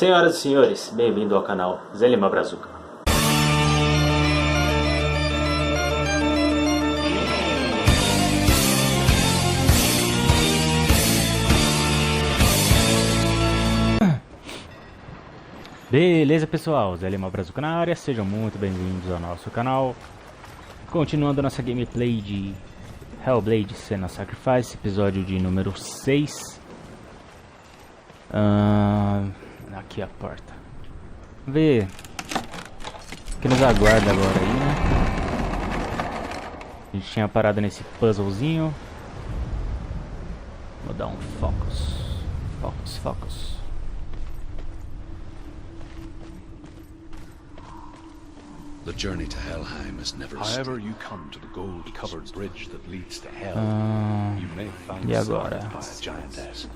Senhoras e senhores, bem-vindo ao canal Zelima Brazuca. Beleza, pessoal, Zelima Brazuca na área, sejam muito bem-vindos ao nosso canal. Continuando nossa gameplay de Hellblade, Senua Sacrifice, episódio de número 6. Aqui a porta. Vamos ver o que nos aguarda agora aí, né? A gente tinha parado nesse puzzlezinho. Vou dar um focus. Focus. The journey to Helheim is never However you come to the gold-covered bridge that leads to hell, you may find e yourself agora? by a giantess.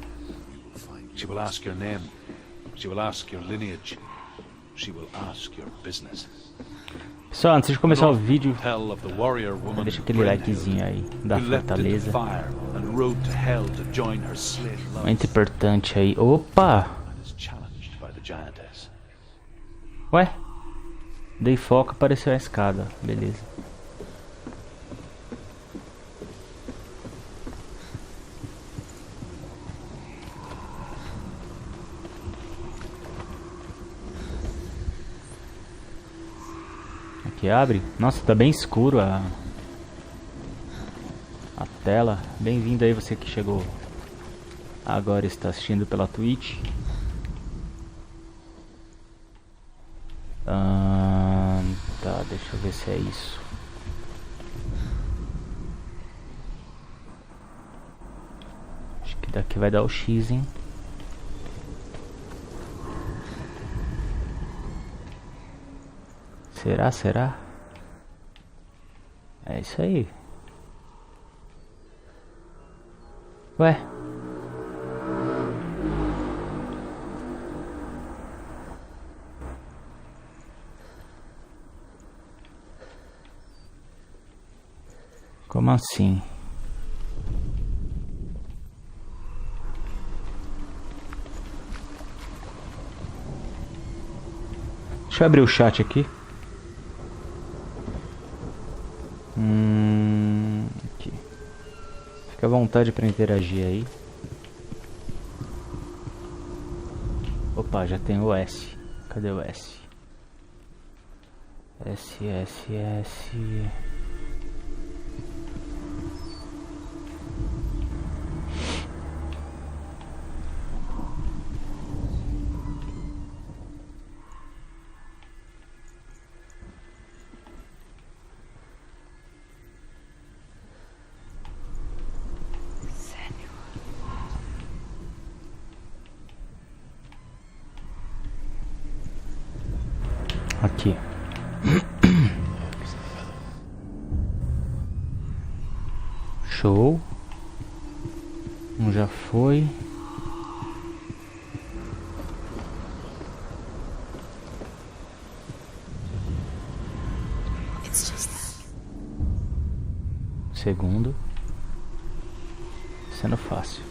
She will ask your name. She will ask your lineage. She will ask your business. Pessoal, antes de começar o vídeo, Tell of the warrior woman deixa aquele likezinho aí da who leapt into fortaleza. fire and rode to hell to join her slain love Muito importante aí. Opa! and is challenged by the giantess. Ué? Dei foco, apareceu a escada. Beleza. Aqui abre. Nossa, tá bem escuro a tela. Bem-vindo aí você que chegou agora e está assistindo pela Twitch. Tá, deixa eu ver se é isso. Acho que daqui vai dar o X, hein? Será? É isso aí. Ué? Como assim? Deixa eu abrir o chat aqui. Aqui. Fica à vontade para interagir aí. Opa, já tem o S. Cadê o S? S. Aqui. Show. Um já foi. Segundo. Sendo fácil.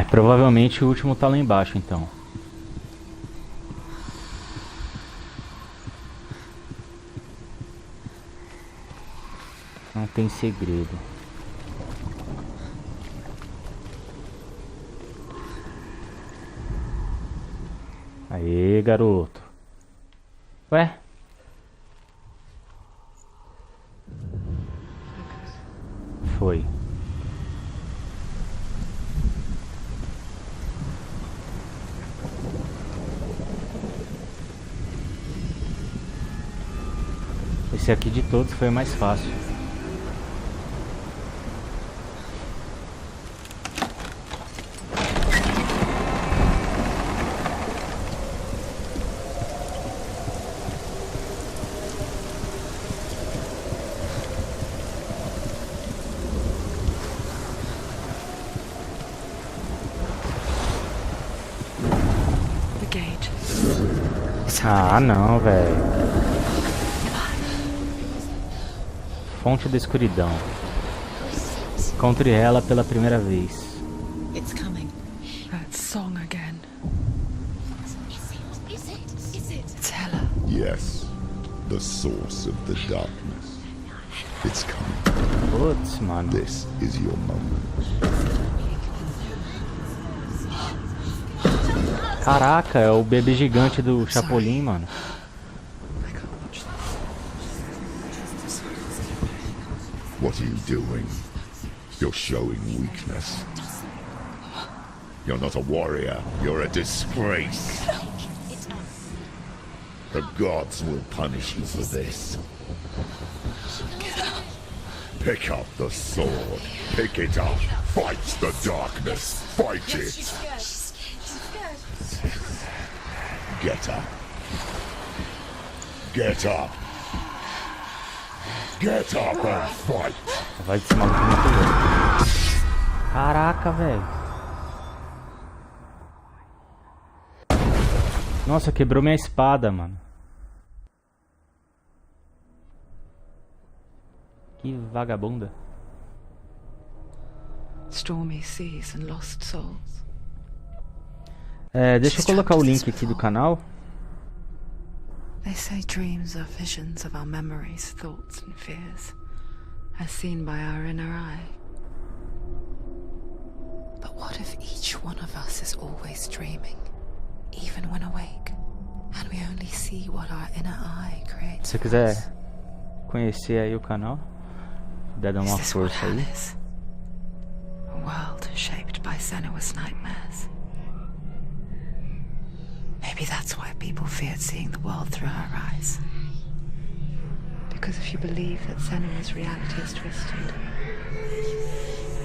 Provavelmente o último tá lá embaixo, então. Não tem segredo. Aê, garoto. Ué? Foi. Esse aqui de todos foi o mais fácil. The gate. Ah, não, velho. Fonte da escuridão. Encontre ela pela primeira vez. It's coming. That song again. Is it? It's Hella. Yes, the source of the darkness. It's coming. Putz, mano. This is your moment. Caraca, é o bebê gigante do Chapolin, mano. I can't watch this. What are you doing? You're showing weakness. You're not a warrior. You're a disgrace. The gods will punish you for this. Pick up the sword. Pick it up. Fight the darkness. Fight it. Get up. Get up. Get up and fight. Vai desse maluco muito louco. Caraca, velho. Nossa, quebrou minha espada, mano. Que vagabunda. Stormy seas and lost souls. Deixa eu colocar o link aqui do canal. They say dreams are visions of our memories, thoughts and fears, as seen by our inner eye. But what if each one of us is always dreaming, even when awake, and we only see what our inner eye creates? Se você quiser conhecer aí o canal, dá dar uma força aí. A world shaped by senua's nightmares. Maybe that's why people feared seeing the world through her eyes. Because if you believe that senua's reality is twisted,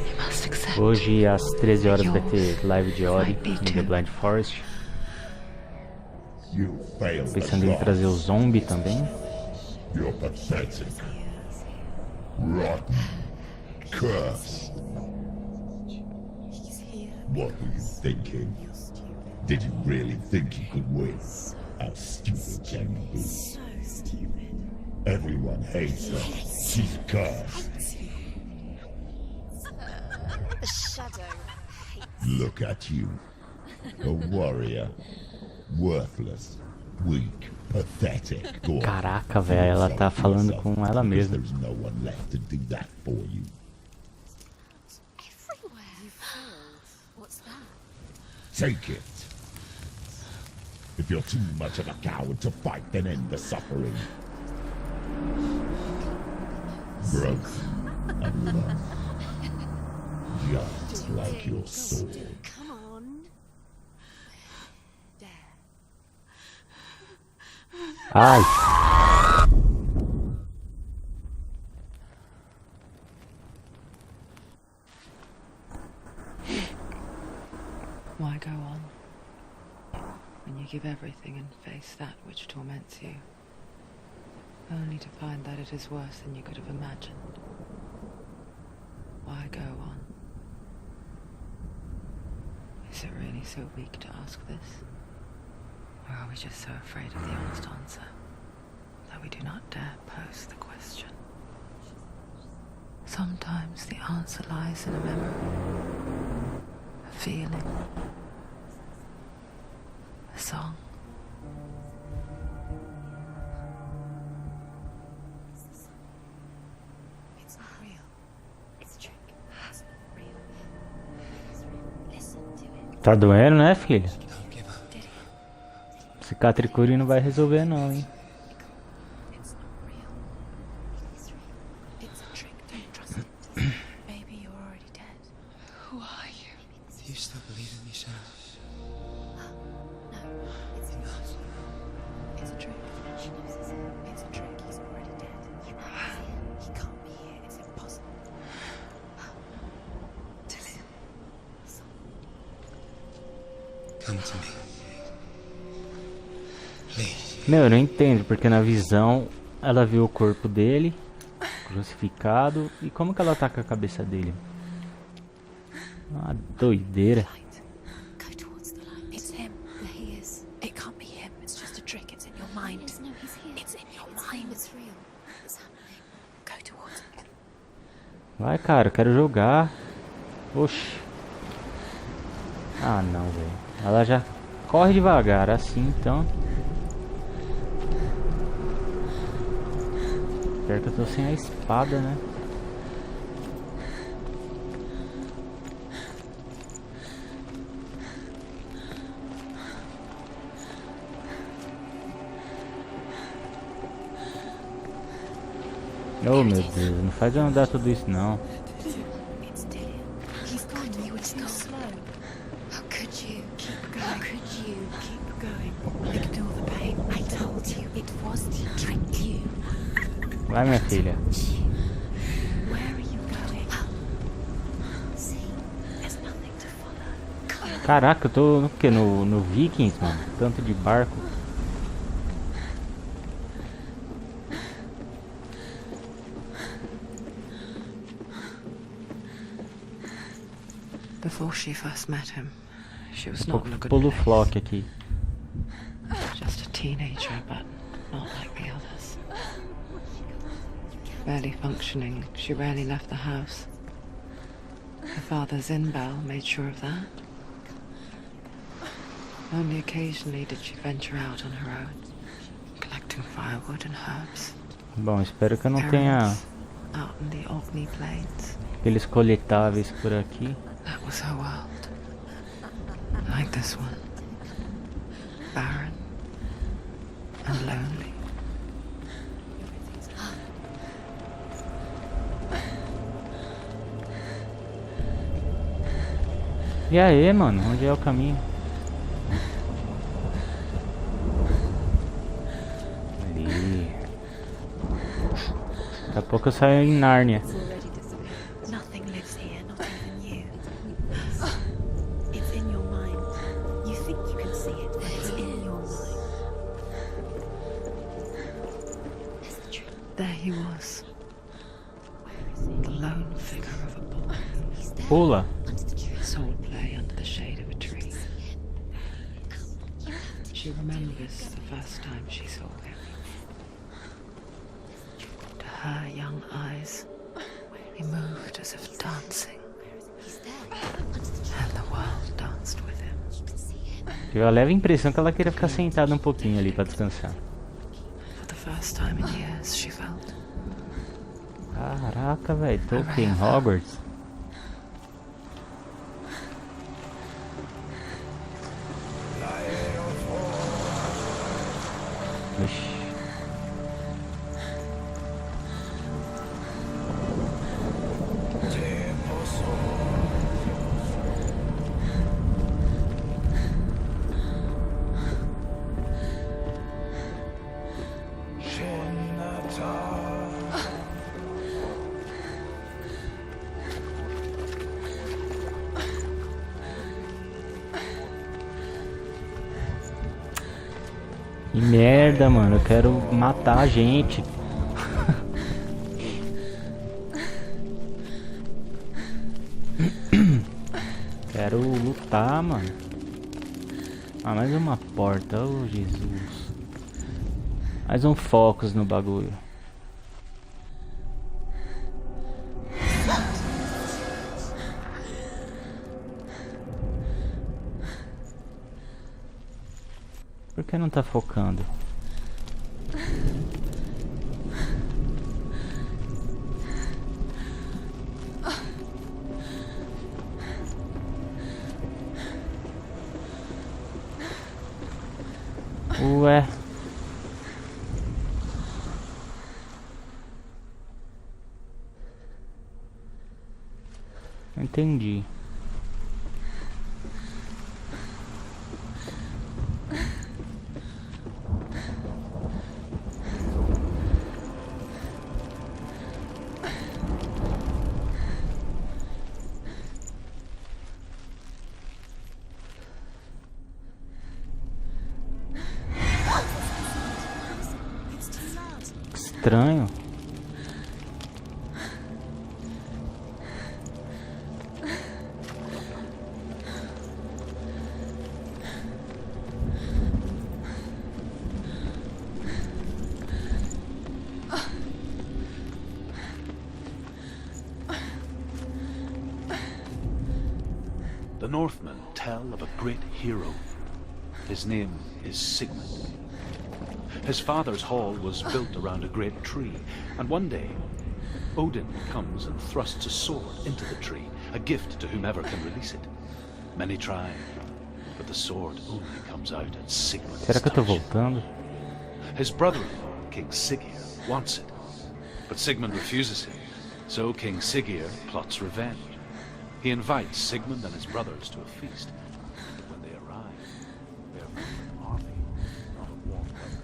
you must accept. Hoje às 13 horas vai ter live de Ori em The Blind Forest. You failed. Pensando em trazer o zombie também. You're pathetic. Rotten. Cursed. What were you thinking? Did you really think you could win? How stupid can you be? So stupid. Everyone hates her. She's cursed. The shadow hates. Look at you. A warrior. Worthless. Weak. Pathetic. Go on. Caraca, velho, ela tá falando com ela mesma. There's no one left to do that for you. Everywhere. You failed. What's that? Take it. If you're too much of a coward to fight, then end the suffering. Growth and love. Just like your sword. Come on. Dare. Ai! Why go on when you give everything and face that which torments you, only to find that it is worse than you could have imagined? Why go on? Is it really so weak to ask this? Or are we just so afraid of the honest answer that we do not dare pose the question? Sometimes the answer lies in a memory, a feeling, a song. It's not real. It's a trick. It's not real. It's real. Listen to it. Tá doendo, né, filha? Don't give up. Did it? Esse catricuri não vai resolver não, hein? It's not real. It's real. It's a trick. Don't trust it. Maybe you're already dead. Who are you? Do you still believe in me, Sarah? No, it's not. It's a trick. She knows it's him. It's a trick. He's already dead. He can't be here. It's impossible. Come to me. Please. Meu, eu não entendo, porque na visão ela viu o corpo dele crucificado e como que ela ataca a cabeça dele? Uma doideira. Light. Go towards the light. It's him. There he is. It can't be him. It's just a trick. mind. No, he's here. It's in your mind. It's real. It's happening. Go towards it. Vai, cara, eu quero jogar. Oxi. Ah, não, velho. Ela já corre devagar, assim, então. Pior que eu tô sem a espada, né? Oh, meu Deus, não faz eu andar tudo isso, não. It's dead. He's gone. You were too slow. How could you? Keep going. How could you? Keep going. Ignore the pain. I told you it was to trick you. Vai, minha filha. Where are you going? See, there's nothing to follow. Caraca, eu tô no que? No Vikings, mano. Tanto de barco. Before she first met him, she was Um not pouco in a good pulo place. flock aqui. Just a teenager, but not like the others. Barely functioning, she rarely left the house. Her father's in-bell made sure of that. Only occasionally did she venture out on her own, collecting firewood and herbs. Bom, espero que eu não tenha Parents out in the Orkney Plains. aqueles coletáveis por aqui. That was her world. Like this one. Barren and lonely. E aí, mano, onde é o caminho? Ali. Daqui a pouco eu saio em Nárnia. Nothing lives here, not even you. It's in your mind. You think you can see it, but it's in your mind. That's the truth. There he was. The lone figure of a boy. He's there. Pula. Under the tree. Sword play under the shade of a tree. You have to. She remembers the first time she saw him. To her young eyes, he moved as if dancing, He's there. Under the tree. and the world danced with him. You can see him. Eu levo a impressão que ela queria ficar sentada um pouquinho ali pra descansar. For the first time in years, she felt Caraca, velho, tô aqui em Hogwarts. Ixi. Que merda, mano, eu quero matar a gente. Quero lutar, mano. Ah, mais uma porta, oh Jesus. Mais um focus no bagulho. Por que não tá focando? Ué. Entendi. Estranho. Northmen tell of a great hero. His name is Sigmund. His father's hall was built around a great tree, and one day, Odin comes and thrusts a sword into the tree, a gift to whomever can release it. Many try, but the sword only comes out at Sigmund's Será que eu tô touch. voltando? His brother-in-law, King Siggeir, wants it, but Sigmund refuses him, so King Siggeir plots revenge. He invites Sigmund and his brothers to a feast, but when they arrive, they are met with an army, not a warm welcome.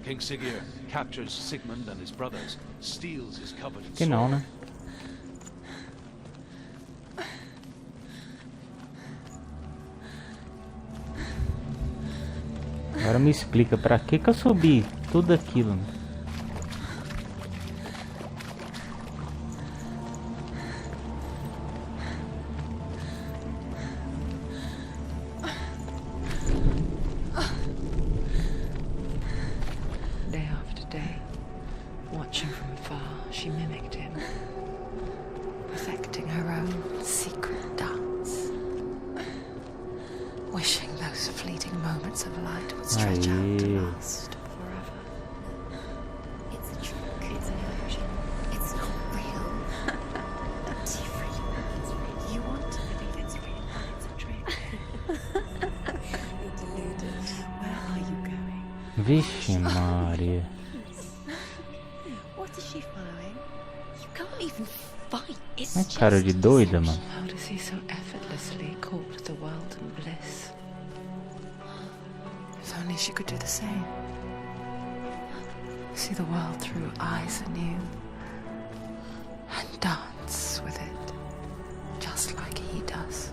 King Siggeir captures Sigmund and his brothers, steals his coveted Que sword. não, né? Agora me explica pra que eu subi tudo aquilo, né? Day after day, watching from afar, she mimicked him, perfecting her own secret dance, wishing those fleeting moments of light would stretch out to Aê. last forever. It's a trick. It's an illusion. It's not real. It's real. It's real. You want to believe it's real, but it's a trick. You're deluded. Where are you going? Vixe Maria. What is she following? You can't even fight. It's É cara de doida, mano. How does he so effortlessly court the world and bliss? If only she could do the same. See the world through eyes anew and dance with it, just like he does.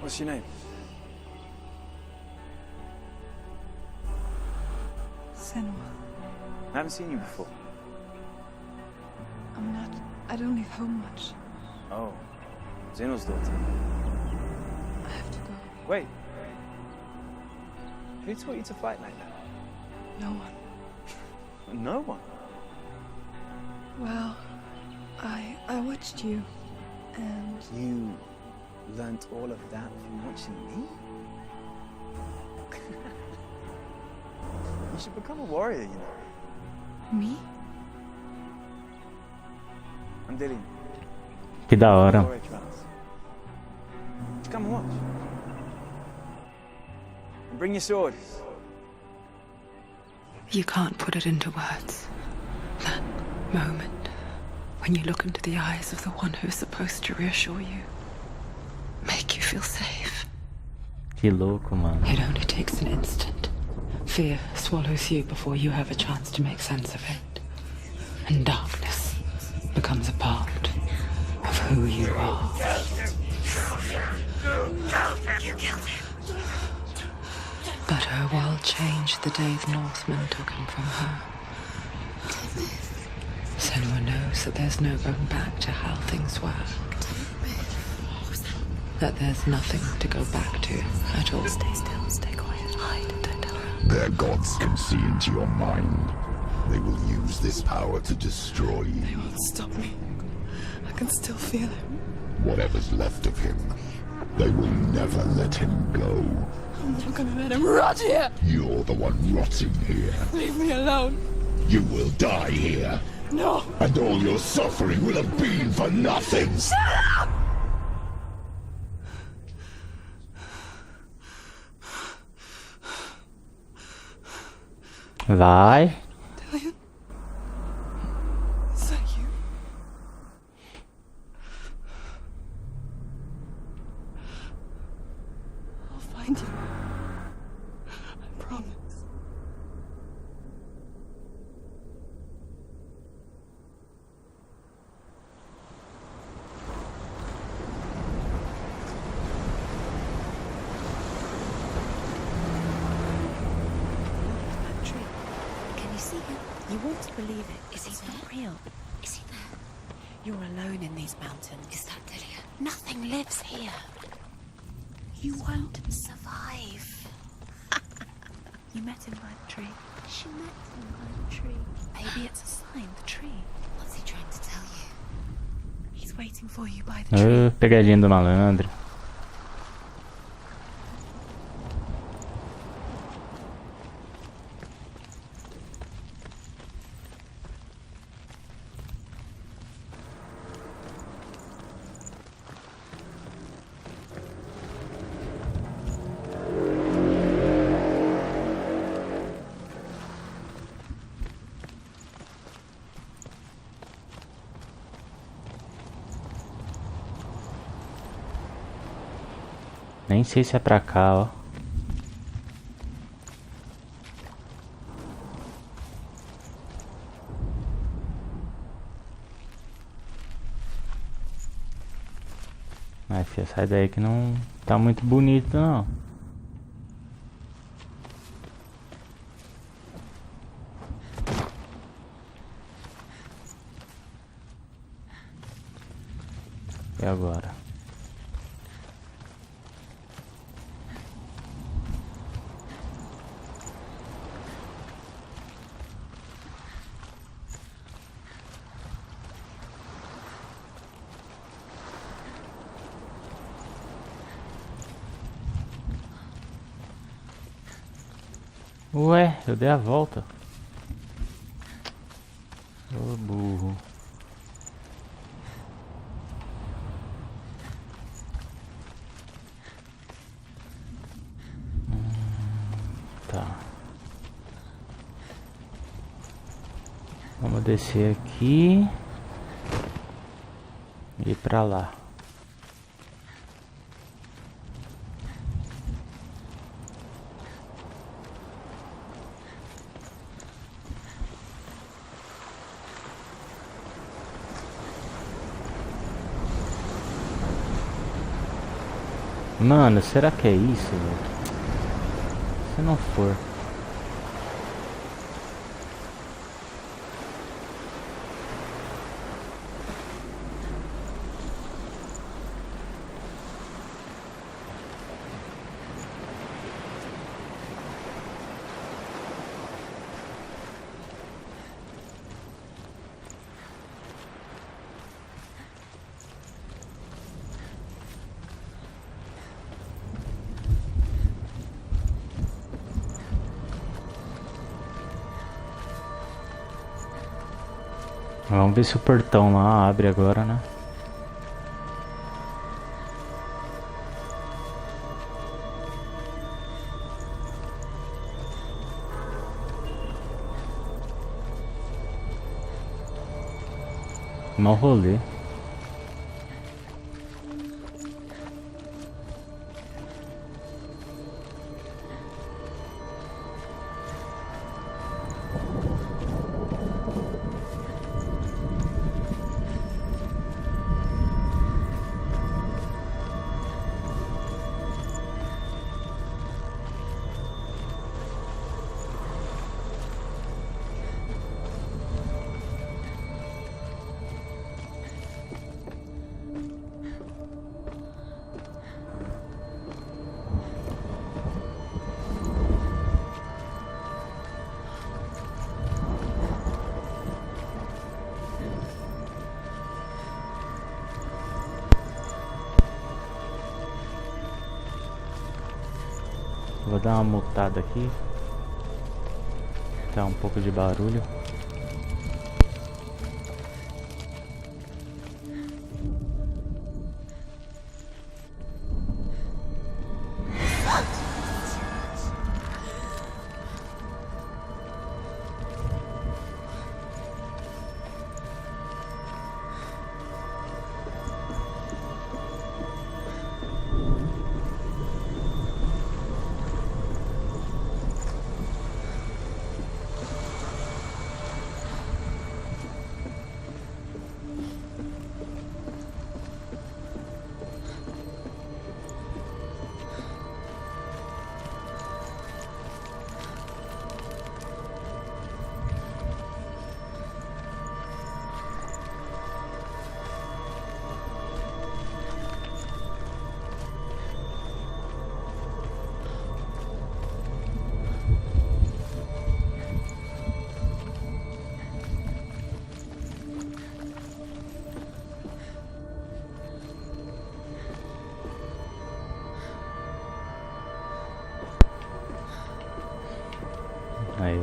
What's your name? Senua. I haven't seen you before. I'm not. I don't leave home much. Oh, Zeno's daughter. I have to go. Wait. Who taught you to fight like that? No one. No one. Well, I watched you, and You learnt all of that from watching me? You should become a warrior, you know. me? I'm Dillian. Que da hora. Warrior trials. Come and watch. And bring your sword. You can't put it into words. That moment when you look into the eyes of the one who is supposed to reassure you, make you feel safe. Que louco, mano. It only takes an instant. Fear swallows you before you have a chance to make sense of it. And darkness becomes a part of who you are. But her world changed the day the Northmen took him from her. Senua knows that there's no going back to how things were. That there's nothing to go back to at all. Stay still, stay quiet, hide, don't tell her. Their gods can see into your mind. They will use this power to destroy you. They won't stop me. I can still feel him. Whatever's left of him, they will never let him go. I'm not gonna let him rot here. You're the one rotting here. Leave me alone. You will die here. No. And all your suffering will have been for nothing. Vai. Dillian? Is that you? I'll find you. I promise. You want to believe it. Is he not real? Is he there? You're alone in these mountains. Is that Delia? Nothing lives here. You won't survive. You met him by the tree. She met him by the tree. Maybe it's a sign, the tree. What's he trying to tell you? He's waiting for you by the tree. Pegadinha do malandro. Nem sei se é pra cá, ó. Ai, filha, sai daí que não tá muito bonito, não. E agora? Ué, eu dei a volta. Ô burro. Tá. Vamos descer aqui e ir pra lá. Mano, será que é isso, velho? Se não for. Vamos ver se o portão lá abre agora, né? Mau rolê. Vou dar uma mutada aqui. Tá um pouco de barulho.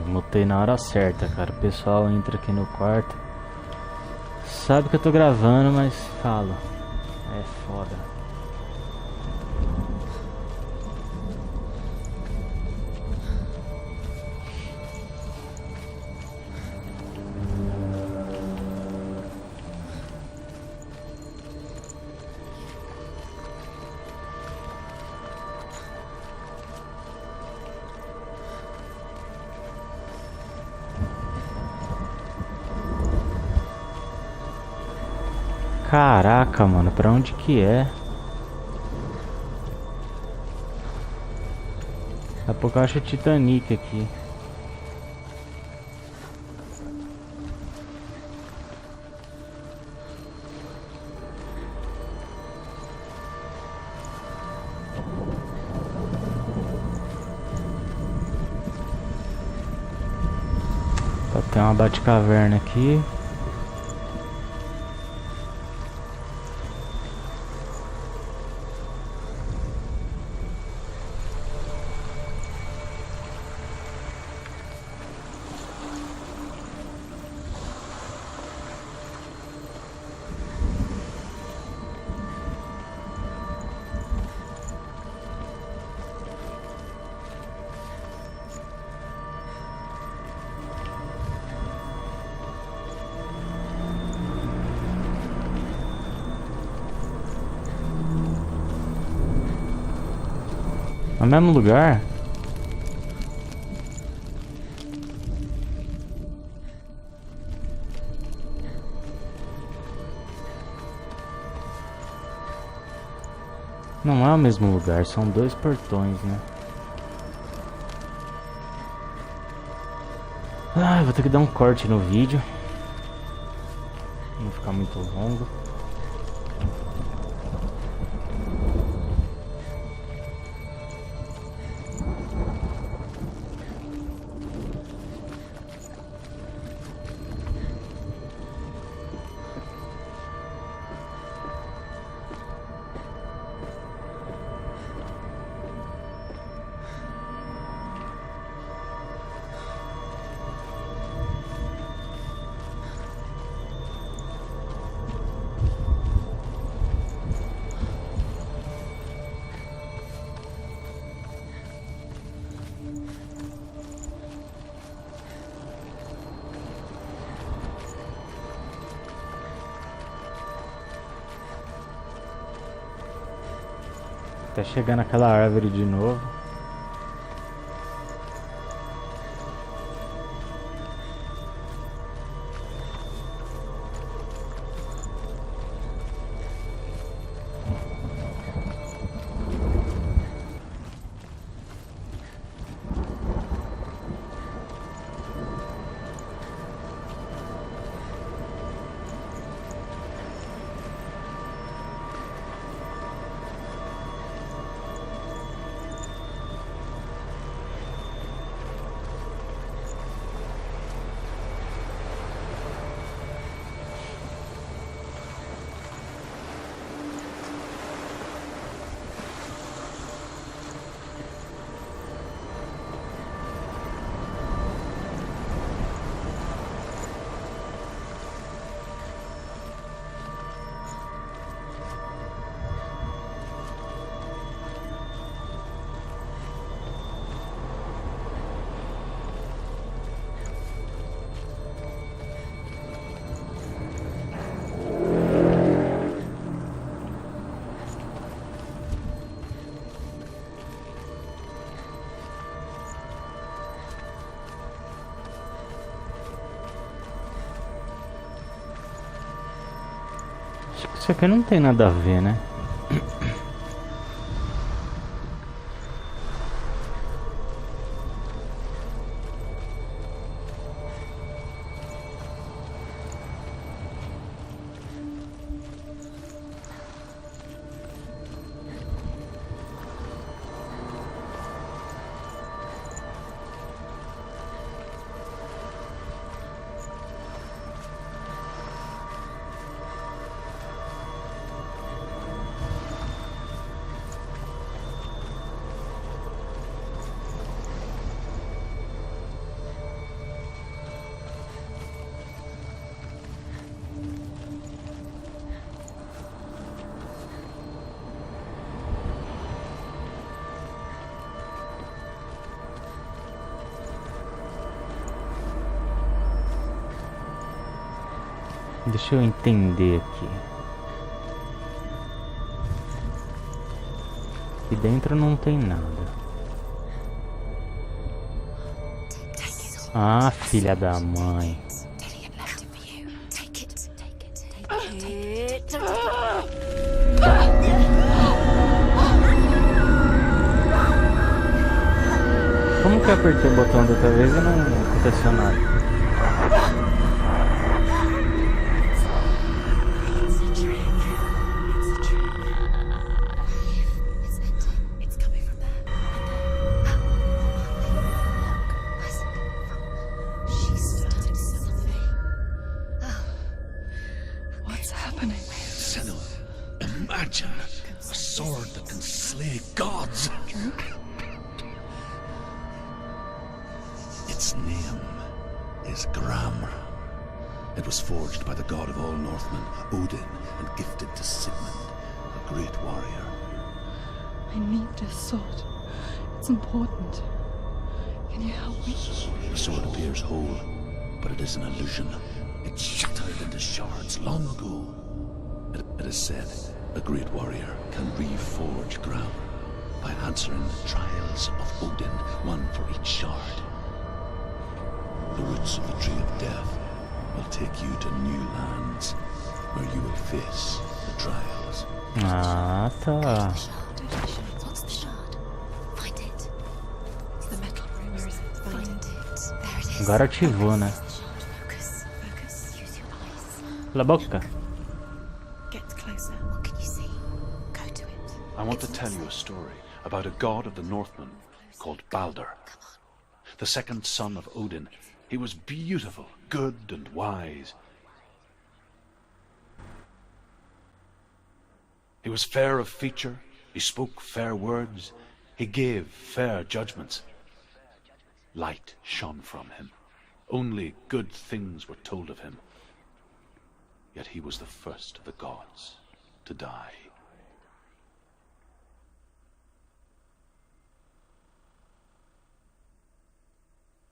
Mutei na hora certa, cara. O pessoal entra aqui no quarto. Sabe que eu tô gravando, mas fala. É foda. Caraca, mano, pra onde que é? Daqui a pouco eu acho o Titanic aqui. Tem uma bate-caverna aqui. No mesmo lugar? Não é o mesmo lugar, são dois portões, né? Ah, vou ter que dar um corte no vídeo. Não ficar muito longo. Até chegar naquela árvore de novo. Acho que isso aqui não tem nada a ver, né? Deixa eu entender aqui. Aqui dentro não tem nada. Ah, filha da mãe. Como que eu apertei o botão da outra vez e não aconteceu nada? What's happening? Senua, imagine a sword that can slay gods. Its name is Gramr. It was forged by the god of all Northmen, Odin, and gifted to Sigmund, a great warrior. I need this sword. It's important. Can you help me? The sword appears whole, but it is an illusion. It shattered into shards long ago. It is said a great warrior can reforge Gramr by answering the trials of Odin, one for each shard. The roots of the tree of death will take you to new lands where you will face the trials. Ah, tá. What's the shard? Find it. It's the metal room. Where is it? Find it. There it is. Agora ativou, né? Focus. Focus. Use your eyes. Cala a boca. Get closer. What can you see? Go to it. I want to tell you a story about a god of the Northmen called Balder. The second son of Odin. He was beautiful, good, and wise. He was fair of feature, he spoke fair words, he gave fair judgments. Light shone from him. Only good things were told of him. Yet he was the first of the gods to die.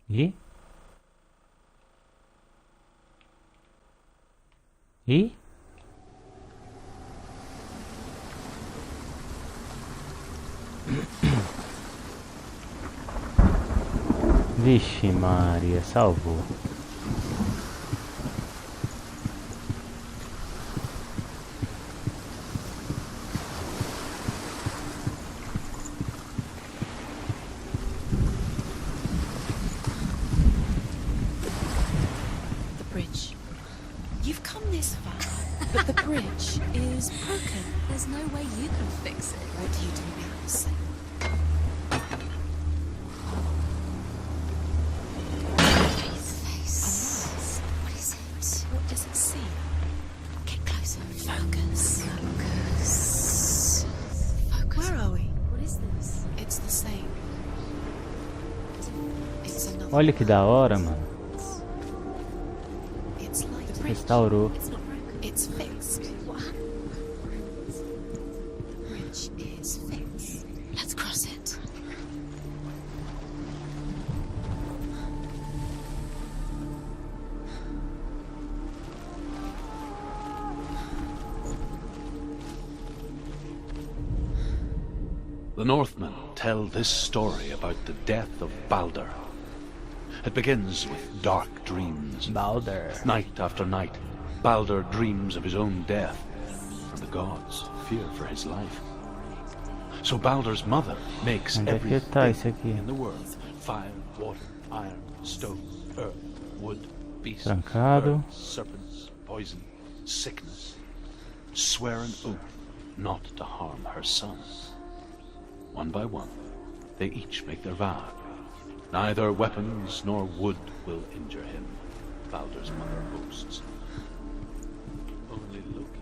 E? E? Vixe Maria, salvou. The bridge. You've come this far, but the bridge is broken. There's no way you can fix it. What do you do now, Sam? His face. What is it? What does it see? Get closer. Focus. Focus. Focus. Where are we? What is this? It's the same. It's another. Olha que da hora, mano. It's like the bridge. Restaurou. It's not broken. It's fixed. What happened? The bridge is fixed. Let's cross it. The Northmen tell this story about the death of Balder. It begins with dark dreams. Balder. Night after night, Balder dreams of his own death, and the gods fear for his life. So Balder's mother makes Onde é que everything tá isso aqui? in the world: fire, water, iron, stone, earth, wood, beast, Trancado. birds, serpents, poison, sickness. Swear an oath not to harm her sons. One by one, they each make their vow. Neither weapons nor wood will injure him, Balder's mother boasts. Only Loki.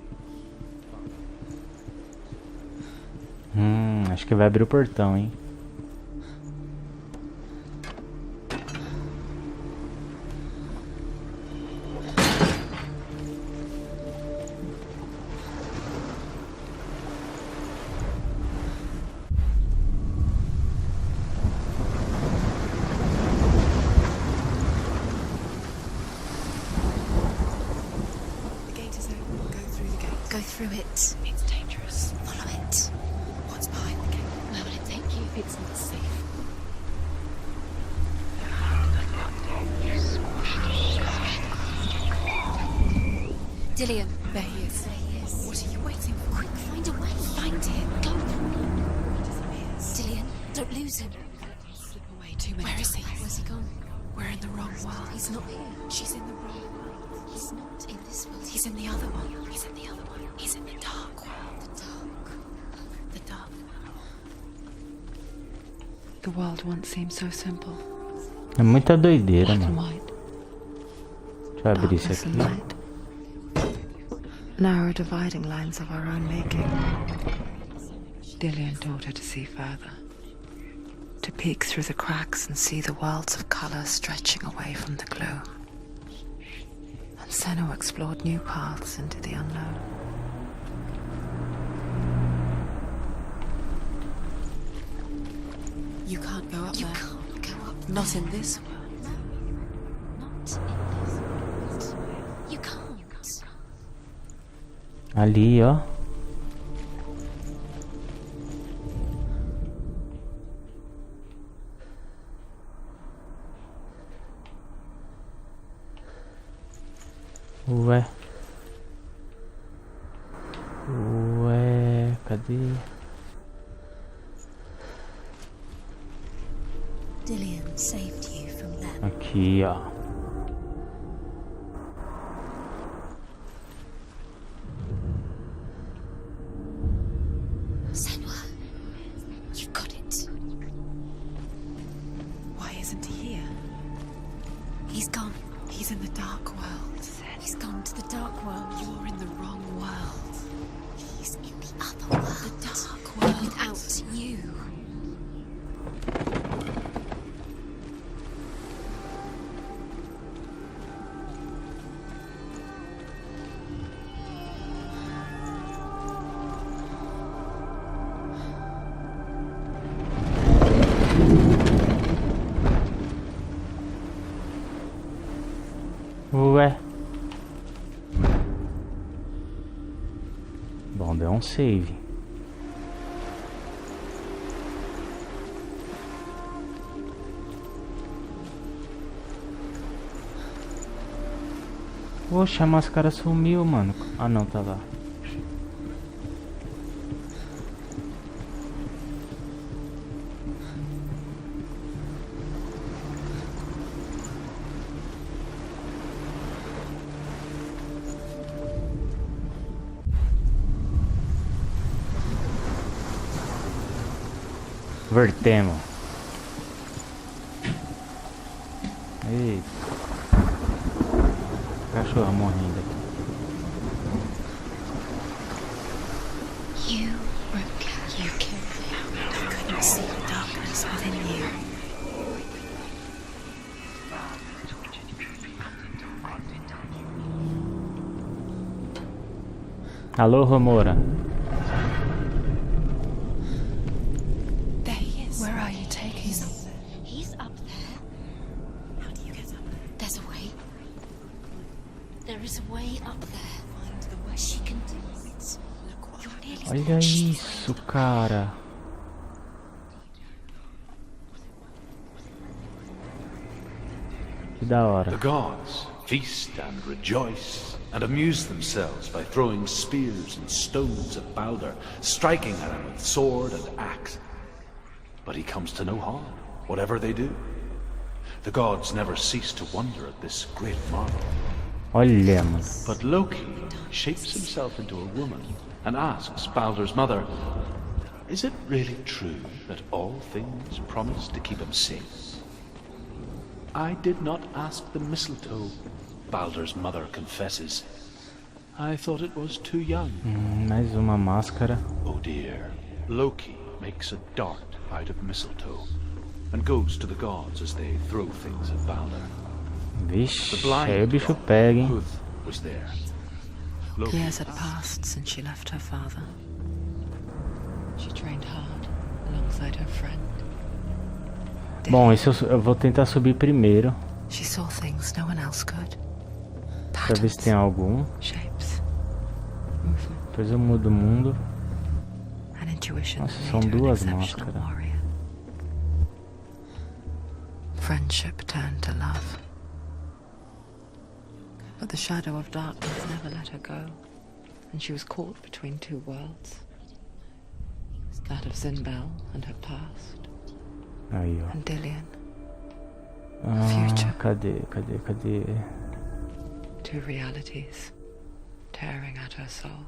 Acho que vai abrir o portão, hein? Go through it. It's dangerous. Follow it. What's behind the gate? Where will it take you? It's not safe. Dillian. There he is. What are you waiting for? Quick, find a way. Find him. Go. Dillian, don't lose him. Slip away too many. Where is he? Where's he gone? We're in the wrong world. He's not here. She's in the wrong world. He's not in this world. He's in the other one. He's in the other one. He's in the dark world. The dark. The dark world. The world once seemed so simple. É muita doideira, Black and mano. white. Deixa eu abrir isso Darkness aqui. and light. Narrow dividing lines of our own making. Dillian taught her to see further. To peek through the cracks and see the worlds of color stretching away from the glow. And Senua explored new paths into the unknown. You can't go up there. You can't go up. Not in this world. No. Not in this world. You can't. Ali, ó. Ué. Cadê? Dillian saved you from them. Aqui, ó. Senua, you've got it. Why isn't he here? He's gone. He's in the dark world. He's gone to the dark world. You're in the wrong world. He's in the other world. The dark world. Without you. Ué. Bom, deu um save. Poxa, a máscara sumiu, mano. Ah, não, tá lá. Vertemos. Eita. Cachorro morrendo aqui. You broke out. You killed me. I couldn't see the darkness within you. Alô, Romora. There he is. Where are you taking him? He's up there. How do you get up there? There's a way. There is a way up there. Find the way. She can do it. Look what you're nearly Olha there. isso, cara. Que da hora. The gods feast and rejoice and amuse themselves by throwing spears and stones at Balder, striking at him with sword and axe. But he comes to no harm, whatever they do. The gods never cease to wonder at this great marvel. Olha, mano. But Loki shapes himself into a woman and asks Balder's mother, is it really true that all things promise to keep him safe? I did not ask the mistletoe, Balder's mother confesses. I thought it was too young. Mais uma máscara. Oh dear. Loki makes a dart out of mistletoe and goes to the gods as they throw things at Balder. Vixe, The blind aí o bicho god, pega, hein? Huth, was there. Loki Years had passed since she left her father. She trained hard alongside her friend. Bom, esse eu vou tentar subir primeiro. She saw things no one else could. Pra ver se tem algum. Shapes, movement. Depois eu mudo o mundo. An intuition Nossa, that são made her an duas exceptional máscaras. warrior. Friendship turned to love. But the shadow of darkness never let her go, and she was caught between two worlds. That of Zinbel and her past, Aí, ó. and Dillian, Ah, future. cadê? two realities tearing at her soul.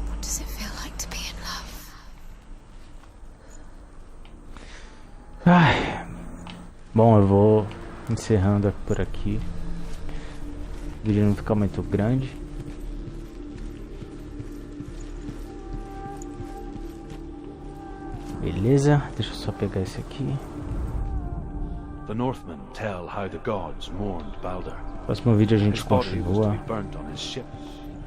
What does it feel like to be in love? Ai. Bom, eu vou encerrando por aqui. O vídeo não fica muito grande. Beleza, deixa eu só pegar esse aqui. The Northmen tell how the gods mourned Balder. Próximo vídeo a gente His body was to continua. be burnt on his ship,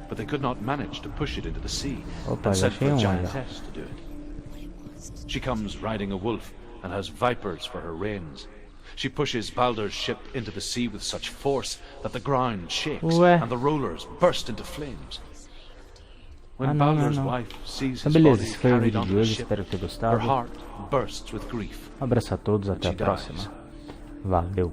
but they could not manage to push it into the sea Opa, and já sent for achei a um giantess to do it. She comes riding a wolf and has vipers for her reins. She pushes Balder's ship into the sea with such force that the ground shakes Ué. and the rollers burst into flames. When Ah, não, Balder's não. wife sees Então his beleza, body esse foi o carried vídeo onto de the hoje, ship, espero ter her gostado. heart bursts with grief. Um abraço a todos, até a she dies. próxima. Valeu.